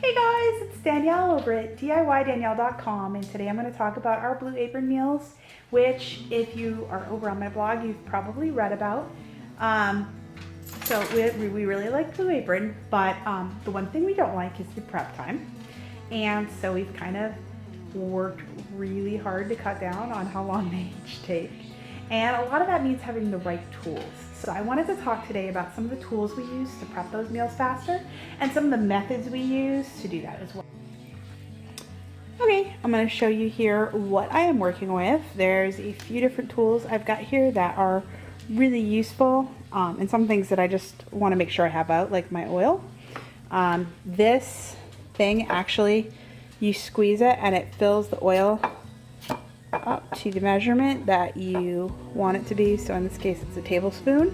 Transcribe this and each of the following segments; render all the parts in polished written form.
Hey guys, it's Danielle over at DIYDanielle.com, and today I'm going to talk about our Blue Apron meals, which if you are over on my blog, you've probably read about. So we really like Blue Apron, but the one thing we don't like is the prep time. And so we've kind of worked really hard to cut down on how long they each take. And a lot of that means having the right tools. So I wanted to talk today about some of the tools we use to prep those meals faster and some of the methods we use to do that as well. Okay, I'm going to show you here what I am working with. There's a few different tools I've got here that are really useful and some things that I just want to make sure I have out, like my oil. This thing actually, you squeeze it and it fills the oil up to the measurement that you want it to be. So in this case it's a tablespoon.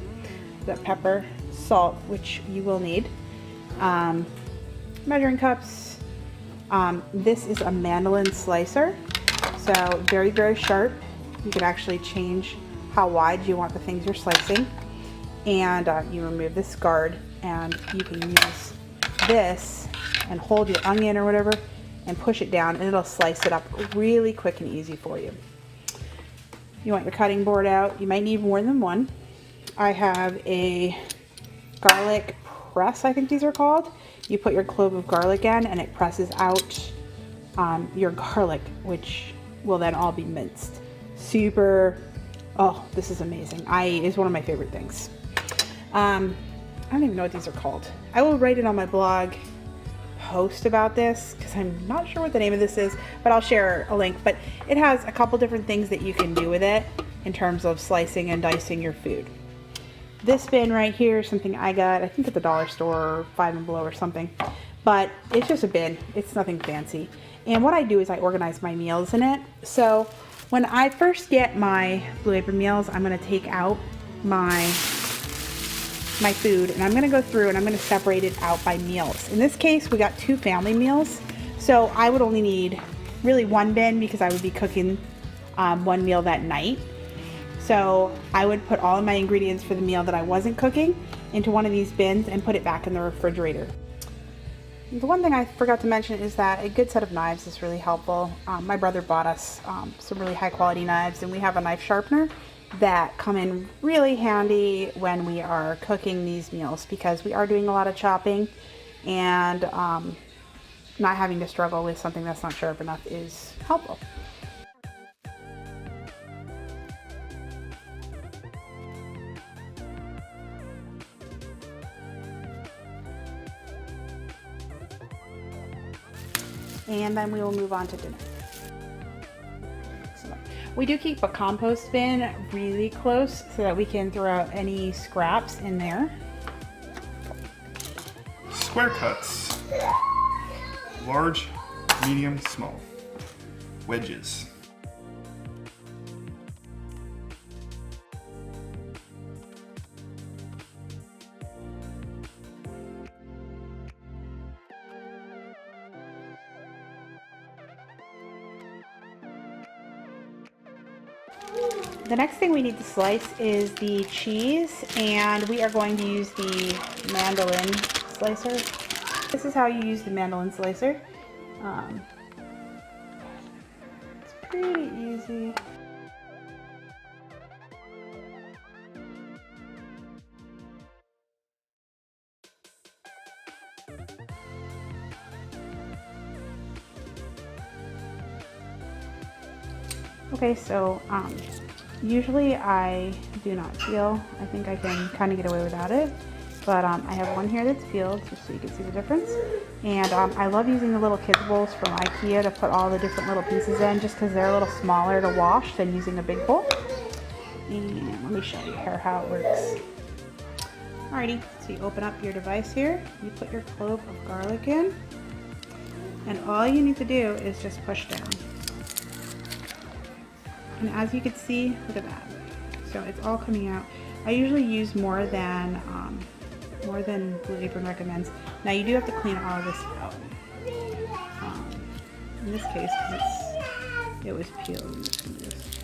The pepper, salt, which you will need, measuring cups. This is a mandolin slicer, so very sharp. You can actually change how wide you want the things you're slicing, and you remove this guard and you can use this and hold your onion or whatever and push it down and it'll slice it up really quick and easy for you. You want your cutting board out. You might need more than one. I have a garlic press, I think these are called. You put your clove of garlic in and it presses out your garlic, which will then all be minced. Oh, this is amazing. It's one of my favorite things. I don't even know what these are called. I will write it on my blog post about this because I'm not sure what the name of this is, but I'll share a link. But it has a couple different things that you can do with it in terms of slicing and dicing your food. This bin right here is something I got, I think at the dollar store or Five and Below or something, but it's just a bin. It's nothing fancy. And what I do is I organize my meals in it. So when I first get my Blue Apron meals, I'm going to take out my food and I'm going to go through and I'm going to separate it out by meals. In this case we got 2 family meals, so I would only need really one bin because I would be cooking one meal that night. So I would put all of my ingredients for the meal that I wasn't cooking into one of these bins and put it back in the refrigerator. The one thing I forgot to mention is that a good set of knives is really helpful. My brother bought us some really high quality knives, and we have a knife sharpener that come in really handy when we are cooking these meals because we are doing a lot of chopping, and not having to struggle with something that's not sharp enough is helpful. And then we will move on to dinner. We do keep a compost bin really close so that we can throw out any scraps in there. Square cuts. Large, medium, small. Wedges. The next thing we need to slice is the cheese, and we are going to use the mandolin slicer. This is how you use the mandolin slicer. It's pretty easy. Okay, so usually I do not peel. I think I can kind of get away without it, but I have one here that's peeled just so you can see the difference. And I love using the little kids bowls from IKEA to put all the different little pieces in just because they're a little smaller to wash than using a big bowl. And let me show you here how it works. Alrighty, so you open up your device here, you put your clove of garlic in, and all you need to do is just push down. And as you can see, look at that. So it's all coming out. I usually use more than Blue Apron recommends. Now you do have to clean all of this out. In this case, because it was peeled, I'm just gonna do this.